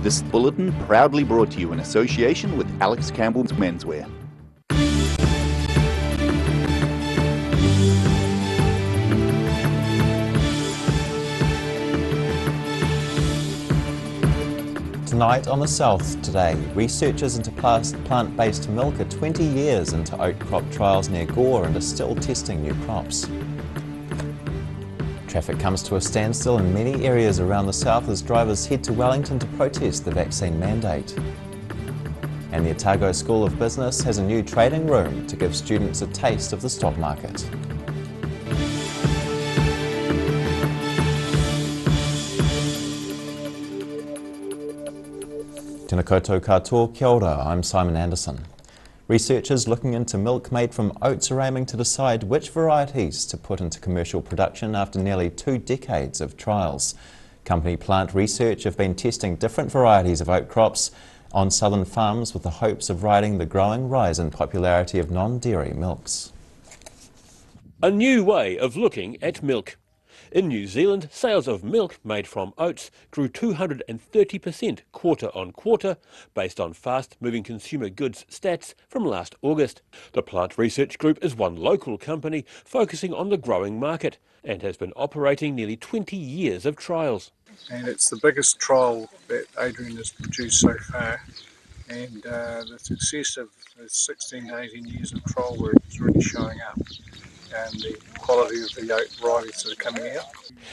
This bulletin proudly brought to you in association with Alex Campbell's Menswear. Tonight on the South Today, researchers into plant-based milk are 20 years into oat crop trials near Gore and are still testing new crops. Traffic comes to a standstill in many areas around the south as drivers head to Wellington to protest the vaccine mandate. And the Otago School of Business has a new trading room to give students a taste of the stock market. Tēnā koutou katoa, kia ora, I'm Simon Anderson. Researchers looking into milk made from oats are aiming to decide which varieties to put into commercial production after nearly 2 decades of trials. Company Plant Research have been testing different varieties of oat crops on southern farms with the hopes of riding the growing rise in popularity of non-dairy milks. A new way of looking at milk. In New Zealand, sales of milk made from oats grew 230% quarter on quarter, based on fast-moving consumer goods stats from last August. The Plant Research Group is one local company focusing on the growing market and has been operating nearly 20 years of trials. And it's the biggest trial that Adrian has produced so far, and the success of the 16 to 18 years of trial work is really showing up. And the quality of the oat varieties that are coming out.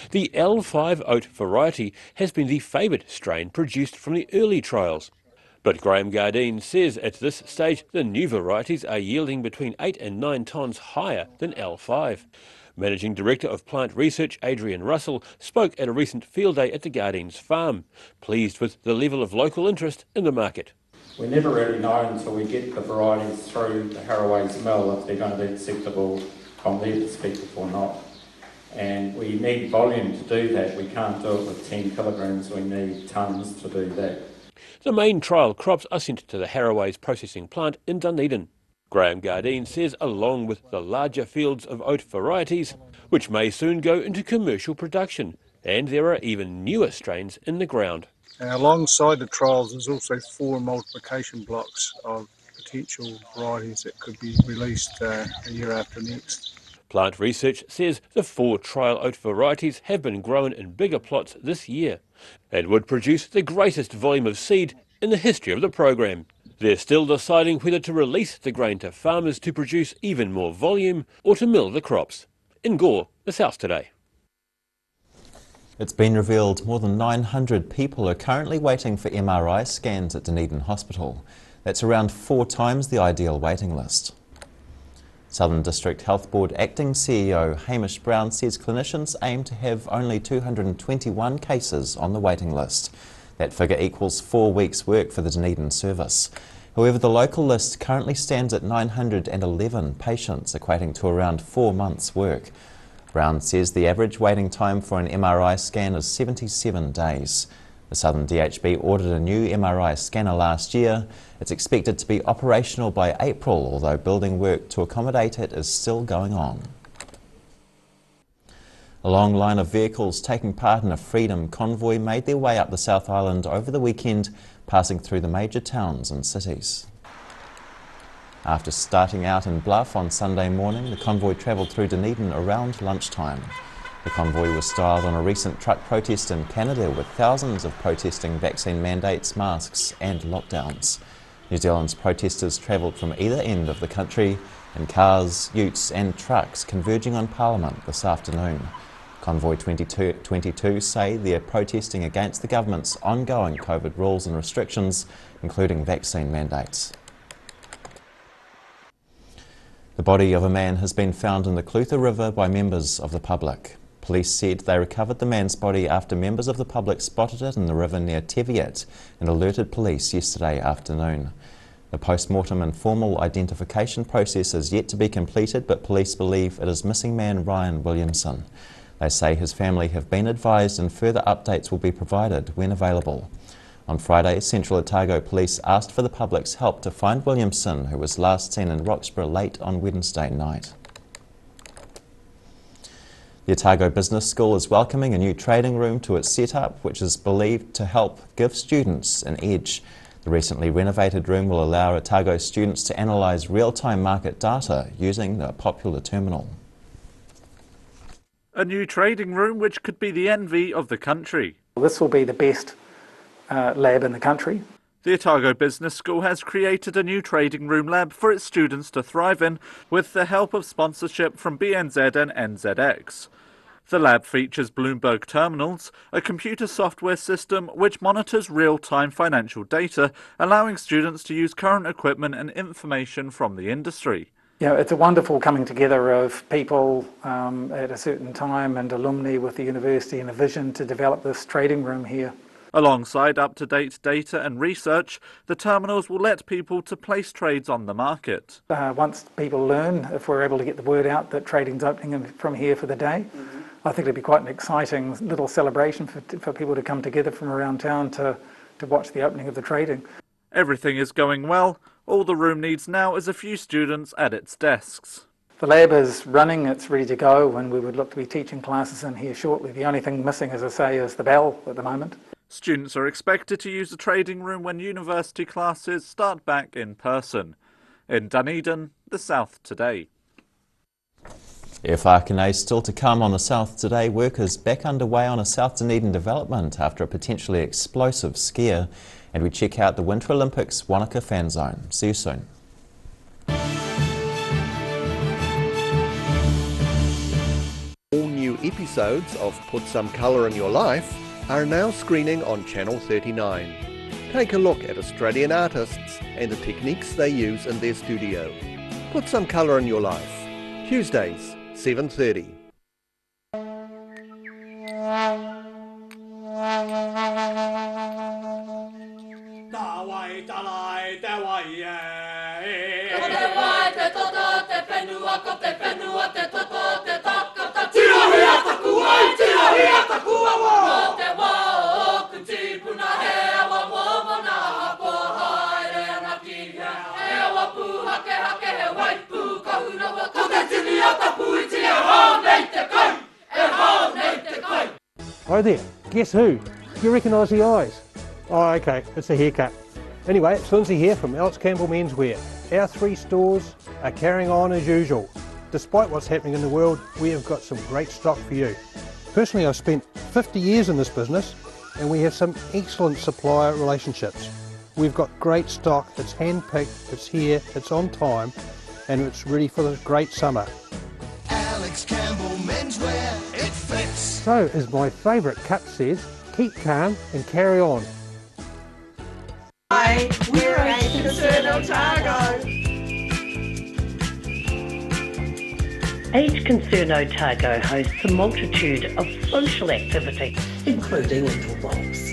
The L5 oat variety has been the favoured strain produced from the early trials. But Graham Gardine says at this stage the new varieties are yielding between 8 and 9 tonnes higher than L5. Managing Director of Plant Research Adrian Russell spoke at a recent field day at the Gardine's farm, pleased with the level of local interest in the market. We never really know until we get the varieties through the Harroway's mill if they're going to be acceptable from their perspective or not. And we need volume to do that. We can't do it with 10 kilograms, we need tonnes to do that. The main trial crops are sent to the Harroway's processing plant in Dunedin. Graham Gardine says along with the larger fields of oat varieties, which may soon go into commercial production, and there are even newer strains in the ground. And alongside the trials there's also 4 multiplication blocks of potential varieties that could be released a year after next. Plant Research says the 4 trial oat varieties have been grown in bigger plots this year and would produce the greatest volume of seed in the history of the program. They're still deciding whether to release the grain to farmers to produce even more volume or to mill the crops. In Gore, the South Today. It's been revealed more than 900 people are currently waiting for MRI scans at Dunedin Hospital. That's around 4 times the ideal waiting list. Southern District Health Board Acting CEO Hamish Brown says clinicians aim to have only 221 cases on the waiting list. That figure equals 4 weeks' work for the Dunedin service. However, the local list currently stands at 911 patients, equating to around 4 months' work. Brown says the average waiting time for an MRI scan is 77 days. The Southern DHB ordered a new MRI scanner last year. It's expected to be operational by April, although building work to accommodate it is still going on. A long line of vehicles taking part in a freedom convoy made their way up the South Island over the weekend, passing through the major towns and cities. After starting out in Bluff on Sunday morning, the convoy travelled through Dunedin around lunchtime. The convoy was styled on a recent truck protest in Canada, with thousands of protesting vaccine mandates, masks and lockdowns. New Zealand's protesters travelled from either end of the country in cars, utes and trucks converging on Parliament this afternoon. Convoy 22 say they're protesting against the government's ongoing COVID rules and restrictions, including vaccine mandates. The body of a man has been found in the Clutha River by members of the public. Police said they recovered the man's body after members of the public spotted it in the river near Teviot and alerted police yesterday afternoon. The post-mortem and formal identification process is yet to be completed, but police believe it is missing man Ryan Williamson. They say his family have been advised and further updates will be provided when available. On Friday, Central Otago Police asked for the public's help to find Williamson, who was last seen in Roxburgh late on Wednesday night. The Otago Business School is welcoming a new trading room to its setup, which is believed to help give students an edge. The recently renovated room will allow Otago students to analyse real-time market data using a popular terminal. A new trading room which could be the envy of the country. This will be the best lab in the country. The Otago Business School has created a new trading room lab for its students to thrive in with the help of sponsorship from BNZ and NZX. The lab features Bloomberg terminals, a computer software system which monitors real-time financial data, allowing students to use current equipment and information from the industry. You know, it's a wonderful coming together of people at a certain time and alumni with the university and a vision to develop this trading room here. Alongside up-to-date data and research, the terminals will let people to place trades on the market. Once people learn, if we're able to get the word out that trading's opening from here for the day, I think it'd be quite an exciting little celebration for people to come together from around town to watch the opening of the trading. Everything is going well. All the room needs now is a few students at its desks. The lab is running, it's ready to go, and we would look to be teaching classes in here shortly. The only thing missing, as I say, is the bell at the moment. Students are expected to use the trading room when university classes start back in person. In Dunedin, the South Today. Air whākene still to come on the South Today. Work is back underway on a South Dunedin development after a potentially explosive scare. And we check out the Winter Olympics Wanaka fan zone. See you soon. All new episodes of Put Some Colour in Your Life are now screening on Channel 39. Take a look at Australian artists and the techniques they use in their studio. Put Some Colour in Your Life. Tuesdays, 7:30. Hi there, guess who? Do you recognise the eyes? Oh, okay, it's a haircut. Anyway, it's Lindsay here from Campbell's Menswear. Our 3 stores are carrying on as usual. Despite what's happening in the world, we have got some great stock for you. Personally, I've spent 50 years in this business and we have some excellent supplier relationships. We've got great stock, it's hand-picked, it's here, it's on time, and it's ready for this great summer. Alex Campbell Menswear, it fits. So, as my favourite cut says, keep calm and carry on. Hi, we're Age Concern Otago. Age Concern Otago hosts a multitude of social activities, including interwalks.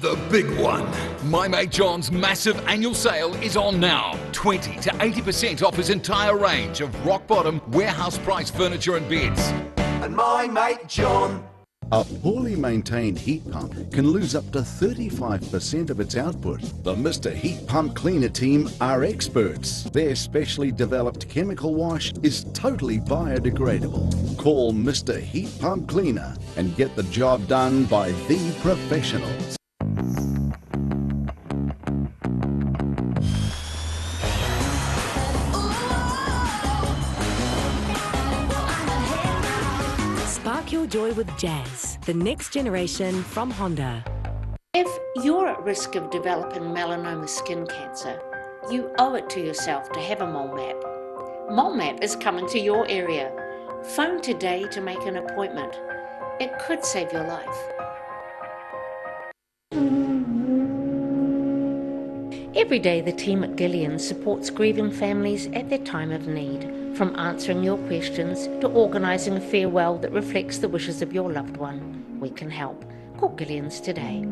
The big one. My Mate John's massive annual sale is on now. 20 to 80% off his entire range of rock-bottom, warehouse price furniture and beds. And My Mate John. A poorly maintained heat pump can lose up to 35% of its output. The Mr. Heat Pump Cleaner team are experts. Their specially developed chemical wash is totally biodegradable. Call Mr. Heat Pump Cleaner and get the job done by the professionals. Spark your joy with Jazz, the next generation from Honda. If you're at risk of developing melanoma skin cancer, you owe it to yourself to have a mole map. Mole map is coming to your area. Phone today to make an appointment. It could save your life. Every day the team at Gillian supports grieving families at their time of need, from answering your questions to organising a farewell that reflects the wishes of your loved one. We can help. Call Gillian's today.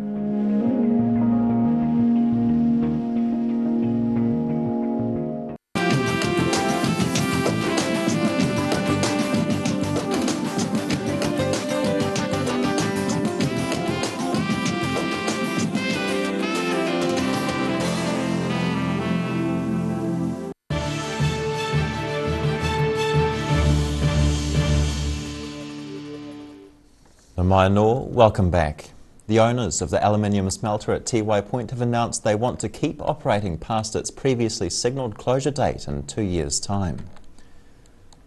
Namainor, welcome back. The owners of the aluminium smelter at Tiwai Point have announced they want to keep operating past its previously signalled closure date in 2 years' time.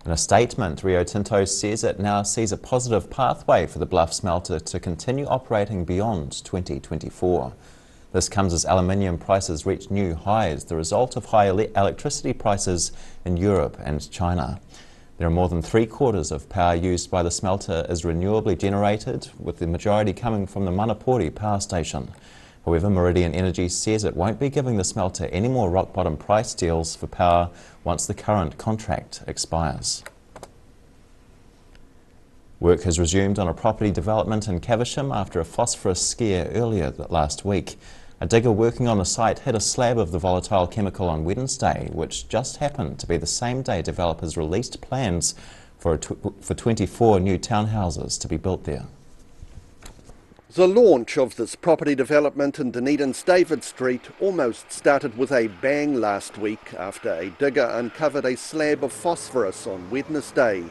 In a statement, Rio Tinto says it now sees a positive pathway for the Bluff smelter to continue operating beyond 2024. This comes as aluminium prices reach new highs, the result of high electricity prices in Europe and China. There are more than 3/4 of power used by the smelter is renewably generated, with the majority coming from the Manapori power station. However, Meridian Energy says it won't be giving the smelter any more rock-bottom price deals for power once the current contract expires. Work has resumed on a property development in Caversham after a phosphorus scare earlier last week. A digger working on the site hit a slab of the volatile chemical on Wednesday, which just happened to be the same day developers released plans for 24 new townhouses to be built there. The launch of this property development in Dunedin's David Street almost started with a bang last week after a digger uncovered a slab of phosphorus on Wednesday.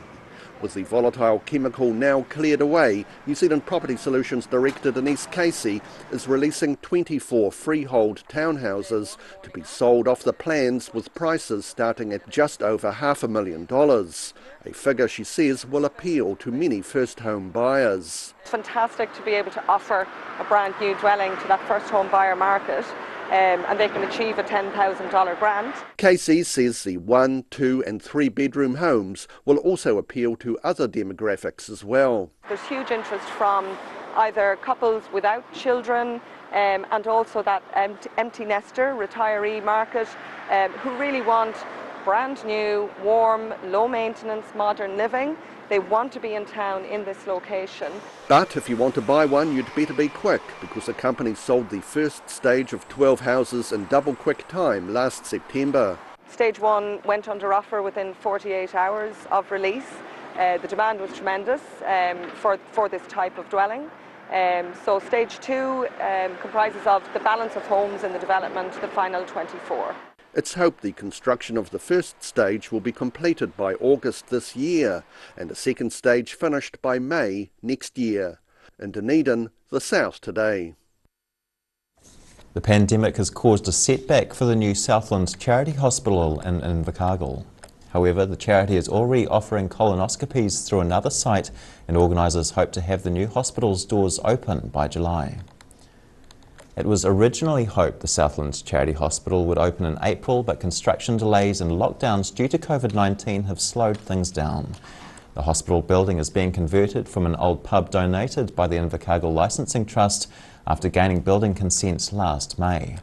With the volatile chemical now cleared away, New Zealand Property Solutions Director Denise Casey is releasing 24 freehold townhouses to be sold off the plans, with prices starting at just over $500,000, a figure she says will appeal to many first home buyers. It's fantastic to be able to offer a brand new dwelling to that first home buyer market. And they can achieve a $10,000 grant. Casey says the 1, 2 and 3 bedroom homes will also appeal to other demographics as well. There's huge interest from either couples without children and also that empty nester retiree market who really want brand new, warm, low maintenance, modern living. They want to be in town in this location. But if you want to buy one, you'd better be quick, because the company sold the first stage of 12 houses in double quick time last September. Stage 1 went under offer within 48 hours of release. The demand was tremendous for this type of dwelling. So stage 2 comprises of the balance of homes in the development, the final 24. It's hoped the construction of the first stage will be completed by August this year and a second stage finished by May next year. In Dunedin, the South Today. The pandemic has caused a setback for the new Southland Charity Hospital in Invercargill. However, the charity is already offering colonoscopies through another site, and organisers hope to have the new hospital's doors open by July. It was originally hoped the Southland Charity Hospital would open in April, but construction delays and lockdowns due to COVID-19 have slowed things down. The hospital building is being converted from an old pub donated by the Invercargill Licensing Trust after gaining building consents last May.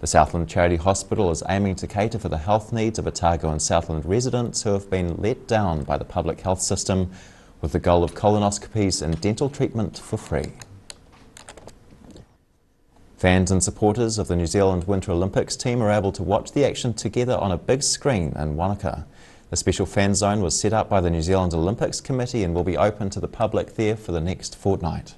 The Southland Charity Hospital is aiming to cater for the health needs of Otago and Southland residents who have been let down by the public health system, with the goal of colonoscopies and dental treatment for free. Fans and supporters of the New Zealand Winter Olympics team are able to watch the action together on a big screen in Wanaka. The special fan zone was set up by the New Zealand Olympics Committee and will be open to the public there for the next fortnight.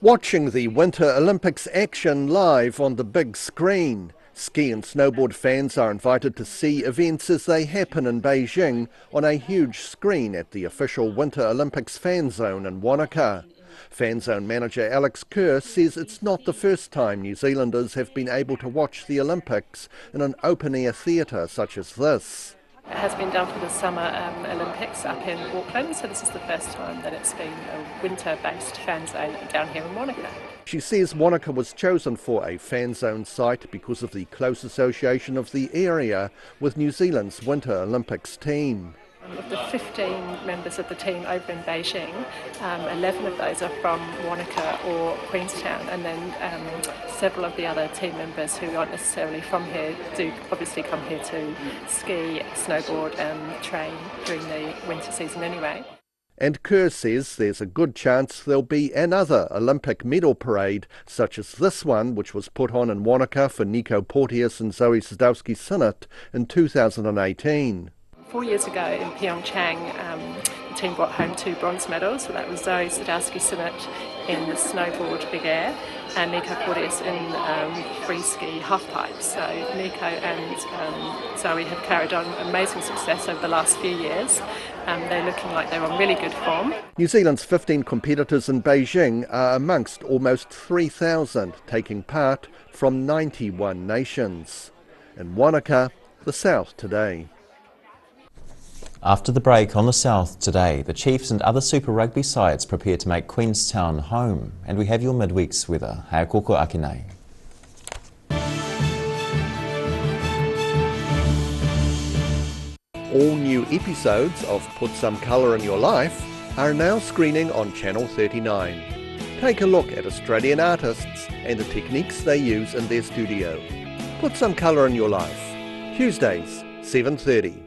Watching the Winter Olympics action live on the big screen. Ski and snowboard fans are invited to see events as they happen in Beijing on a huge screen at the official Winter Olympics fan zone in Wanaka. Fan zone manager Alex Kerr says it's not the first time New Zealanders have been able to watch the Olympics in an open-air theatre such as this. It has been done for the Summer Olympics up in Auckland, so this is the first time that it's been a winter-based fan zone down here in Wanaka. She says Wanaka was chosen for a fan zone site because of the close association of the area with New Zealand's Winter Olympics team. Of the 15 members of the team over in Beijing, 11 of those are from Wanaka or Queenstown, and then several of the other team members who aren't necessarily from here do obviously come here to ski, snowboard and train during the winter season anyway. And Kerr says there's a good chance there'll be another Olympic medal parade, such as this one, which was put on in Wanaka for Nico Porteous and Zoe Sadowski-Sinnott in 2018. 4 years ago in Pyeongchang, the team brought home 2 bronze medals. So that was Zoe Sadowski-Sinnott in the snowboard big air and Nico Porteous in free ski halfpipe. So Nico and Zoe have carried on amazing success over the last few years. They're looking like they're on really good form. New Zealand's 15 competitors in Beijing are amongst almost 3,000 taking part from 91 nations. In Wanaka, the South today. After the break on the South today, the Chiefs and other Super Rugby sides prepare to make Queenstown home. And we have your midweek's weather. Hea koko ake nei. All new episodes of Put Some Colour in Your Life are now screening on Channel 39. Take a look at Australian artists and the techniques they use in their studio. Put Some Colour in Your Life. Tuesdays, 7:30.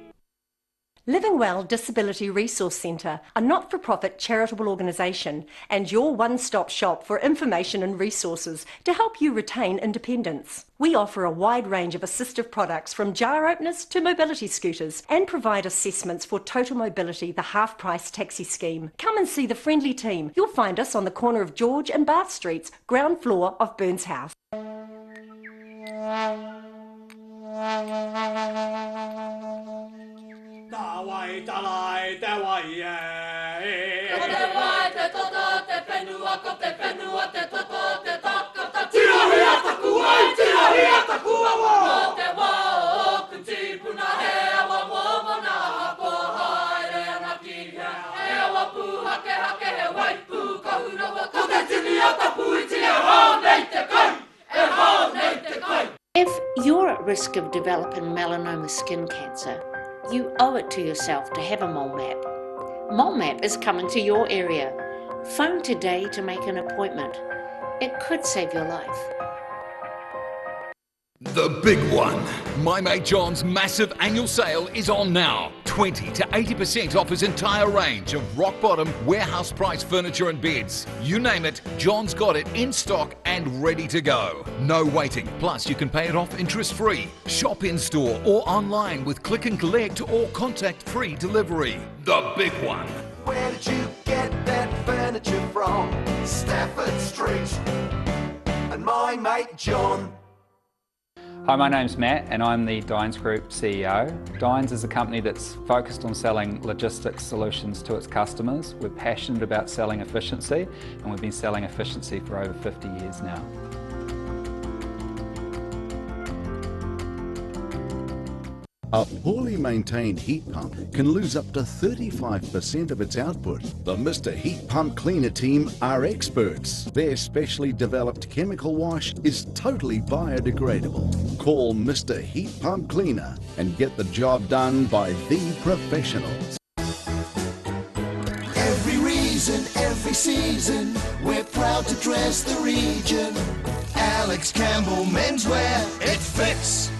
Livingwell Disability Resource Centre, a not-for-profit charitable organisation and your one-stop shop for information and resources to help you retain independence. We offer a wide range of assistive products from jar openers to mobility scooters and provide assessments for Total Mobility, the half-price taxi scheme. Come and see the friendly team. You'll find us on the corner of George and Bath Streets, ground floor of Burns House. If you're at risk of developing melanoma skin cancer, you owe it to yourself to have a mole map. Mole map is coming to your area. Phone today to make an appointment. It could save your life. The big one. My Mate John's massive annual sale is on now. 20 to 80% off his entire range of rock bottom warehouse price furniture and beds. You name it, John's got it in stock and ready to go. No waiting. Plus you can pay it off interest free. Shop in store or online with click and collect or contact free delivery. The big one. Where did you get that furniture from? Stafford Street. And my mate John. Hi, my name's Matt and I'm the Dines Group CEO. Dines is a company that's focused on selling logistics solutions to its customers. We're passionate about selling efficiency and we've been selling efficiency for over 50 years now. A poorly maintained heat pump can lose up to 35% of its output. The Mr. Heat Pump Cleaner team are experts. Their specially developed chemical wash is totally biodegradable. Call Mr. Heat Pump Cleaner and get the job done by the professionals. Every reason, every season, we're proud to dress the region. Alex Campbell Menswear, it fits.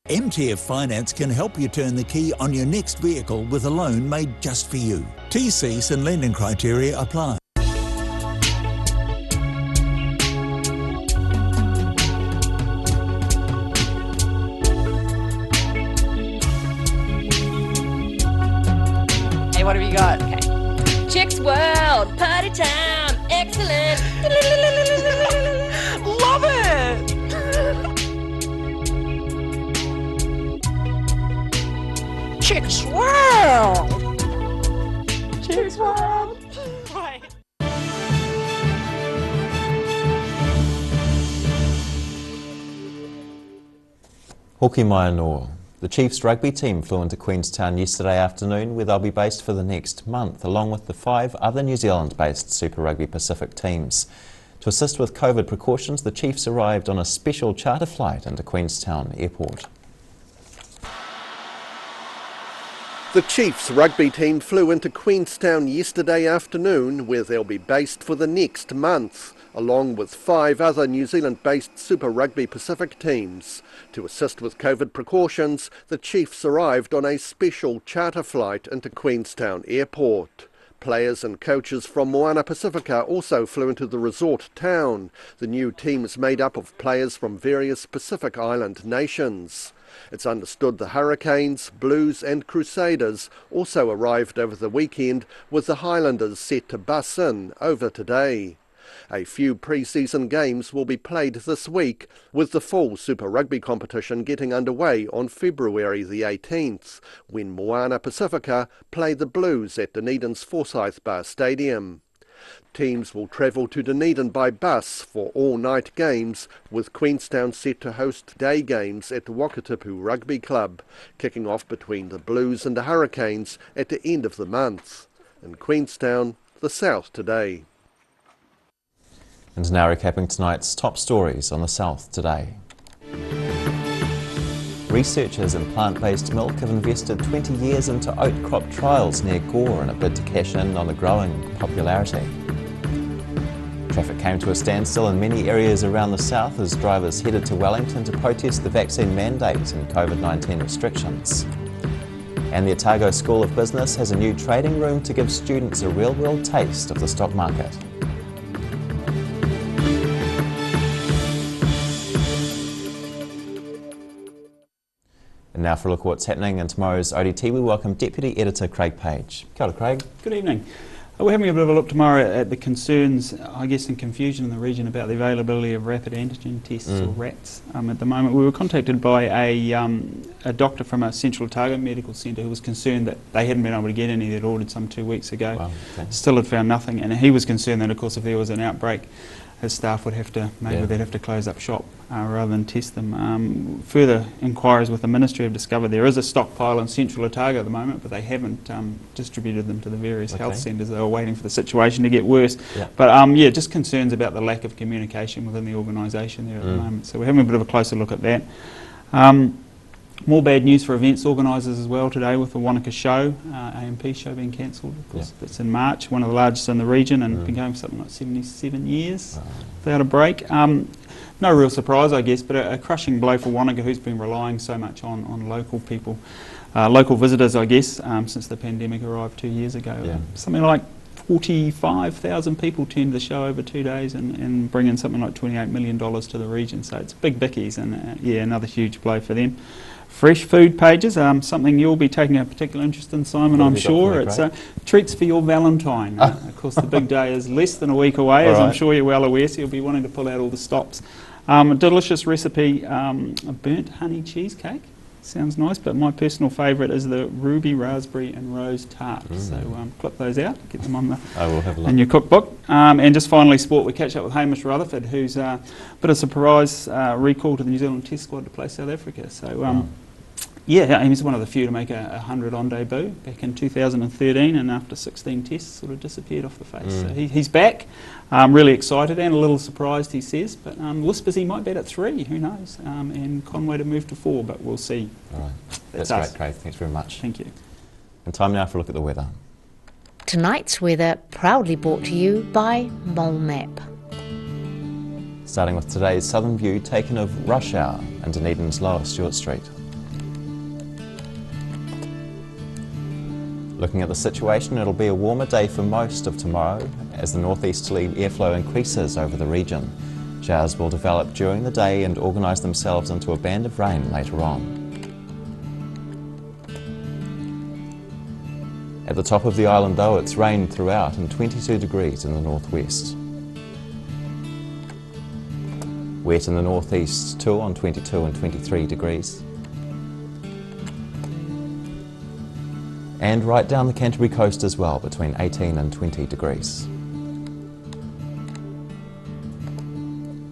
MTF Finance can help you turn the key on your next vehicle with a loan made just for you. TCs and lending criteria apply. Hey, what have you got? Okay. Chicks World, party time, excellent. Love it! Chicks World! Chicks World! Right. Hoki mai anō. The Chiefs rugby team flew into Queenstown yesterday afternoon where they'll be based for the next month, along with the 5 other New Zealand-based Super Rugby Pacific teams. To assist with COVID precautions, the Chiefs arrived on a special charter flight into Queenstown Airport. The Chiefs rugby team flew into Queenstown yesterday afternoon, where they'll be based for the next month, along with 5 other New Zealand-based Super Rugby Pacific teams. To assist with COVID precautions, the Chiefs arrived on a special charter flight into Queenstown Airport. Players and coaches from Moana Pacifica also flew into the resort town. The new team is made up of players from various Pacific Island nations. It's understood the Hurricanes, Blues and Crusaders also arrived over the weekend, with the Highlanders set to bus in over today. A few pre-season games will be played this week, with the full Super Rugby competition getting underway on February the 18th, when Moana Pacifica play the Blues at Dunedin's Forsyth Bar Stadium. Teams will travel to Dunedin by bus for all-night games, with Queenstown set to host day games at the Wakatipu Rugby Club, kicking off between the Blues and the Hurricanes at the end of the month. In Queenstown, the South Today. And now recapping tonight's top stories on the South Today. Researchers in plant-based milk have invested 20 years into oat crop trials near Gore in a bid to cash in on the growing popularity. Traffic came to a standstill in many areas around the south as drivers headed to Wellington to protest the vaccine mandate and COVID-19 restrictions. And the Otago School of Business has a new trading room to give students a real-world taste of the stock market. And now for a look at what's happening in tomorrow's ODT, we welcome Deputy Editor Craig Page. Kia ora, Craig. Good evening. We're having a bit of a look tomorrow at the concerns, I guess, and confusion in the region about the availability of rapid antigen tests, or RATs. At the moment, we were contacted by a doctor from a Central Otago Medical Centre who was concerned that they hadn't been able to get any. They'd ordered some 2 weeks ago. Wow, okay. Still had found nothing, and he was concerned that, of course, if there was an outbreak, his staff would have to, maybe they'd have to close up shop rather than test them. Further inquiries with the Ministry have discovered there is a stockpile in Central Otago at the moment, but they haven't distributed them to the various health centres. They were waiting for the situation to get worse. Yeah. But yeah, just concerns about the lack of communication within the organisation there at the moment. So we're having a bit of a closer look at that. More bad news for events organisers as well today with the Wanaka show, AMP show being cancelled. Of course, it's in March, one of the largest in the region, and been going for something like 77 years without a break. No real surprise, I guess, but a crushing blow for Wanaka, who's been relying so much on local people, local visitors, I guess, since the pandemic arrived 2 years ago. Something like 45,000 people turned the show over 2 days and bring in something like $28 million to the region. So it's big bickies, and yeah, another huge blow for them. Fresh food pages, something you'll be taking a particular interest in, Simon, I'm sure. It's treats for your Valentine. Of course, the big day is less than a week away, as I'm sure you're well aware, so you'll be wanting to pull out all the stops. A delicious recipe, a burnt honey cheesecake. Sounds nice, but my personal favourite is the ruby, raspberry and rose tart. So clip those out, get them on in your cookbook. And just finally, sport, we catch up with Hamish Rutherford, who's a bit of a surprise recall to the New Zealand Test squad to play South Africa. So yeah, he's one of the few to make a 100 on debut back in 2013, and after 16 tests sort of disappeared off the face. So he's back, really excited and a little surprised, he says, but whispers he might bat at 3, who knows, and Conway to move to 4, but we'll see. All right, that's great, Craig, thanks very much. Thank you. And time now for a look at the weather. Tonight's weather proudly brought to you by Mole Map. Starting with today's southern view taken of rush hour in Dunedin's Lower Stewart Street. Looking at the situation, it'll be a warmer day for most of tomorrow as the northeasterly airflow increases over the region. Showers will develop during the day and organise themselves into a band of rain later on. At the top of the island though, it's rained throughout and 22 degrees in the northwest. Wet in the northeast too on 22 and 23 degrees. And right down the Canterbury coast as well, between 18 and 20 degrees.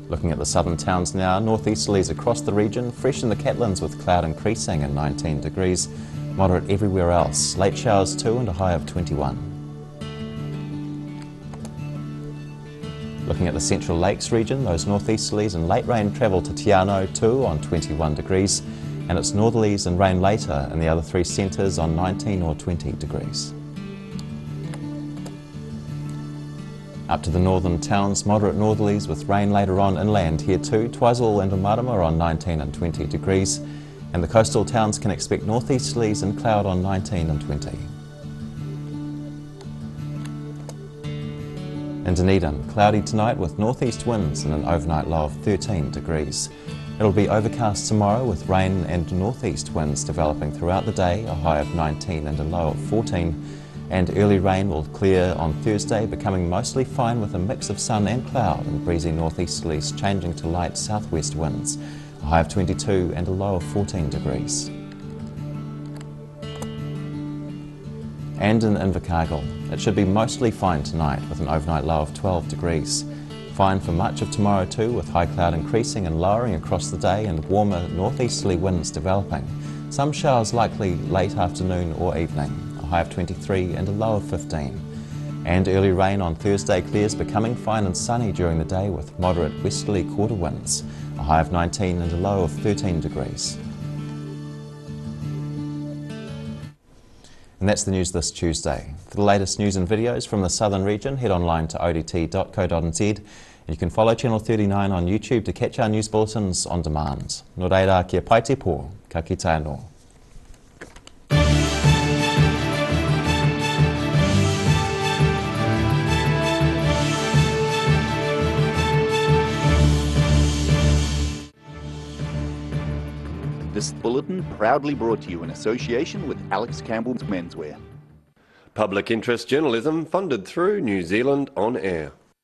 Looking at the southern towns now, northeasterlies across the region, fresh in the Catlins with cloud increasing and 19 degrees, moderate everywhere else, late showers too and a high of 21. Looking Looking at the Central Lakes region, those northeasterlies and late rain travel to Te Anau 2 on 21 degrees, and it's northerlies and rain later in the other three centres on 19 or 20 degrees. Up to the northern towns, moderate northerlies with rain later on inland here too. Twizel and Omarama are on 19 and 20 degrees, and the coastal towns can expect northeasterlies and cloud on 19 and 20. In Dunedin, cloudy tonight with northeast winds and an overnight low of 13 degrees. It'll be overcast tomorrow with rain and northeast winds developing throughout the day, a high of 19 and a low of 14. And early rain will clear on Thursday, becoming mostly fine with a mix of sun and cloud and breezy northeasterlies changing to light southwest winds, a high of 22 and a low of 14 degrees. And in Invercargill, it should be mostly fine tonight with an overnight low of 12 degrees. Fine for much of tomorrow too, with high cloud increasing and lowering across the day and warmer northeasterly winds developing. Some showers likely late afternoon or evening, a high of 23 and a low of 15. And early rain on Thursday clears, becoming fine and sunny during the day with moderate westerly quarter winds, a high of 19 and a low of 13 degrees. And that's the news this Tuesday. For the latest news and videos from the southern region, head online to odt.co.nz, and you can follow Channel 39 on YouTube to catch our news bulletins on demand. Nō reira, kia pai te pō, ka kite anō. This bulletin proudly brought to you in association with Alex Campbell's Menswear. Public interest journalism funded through New Zealand On Air.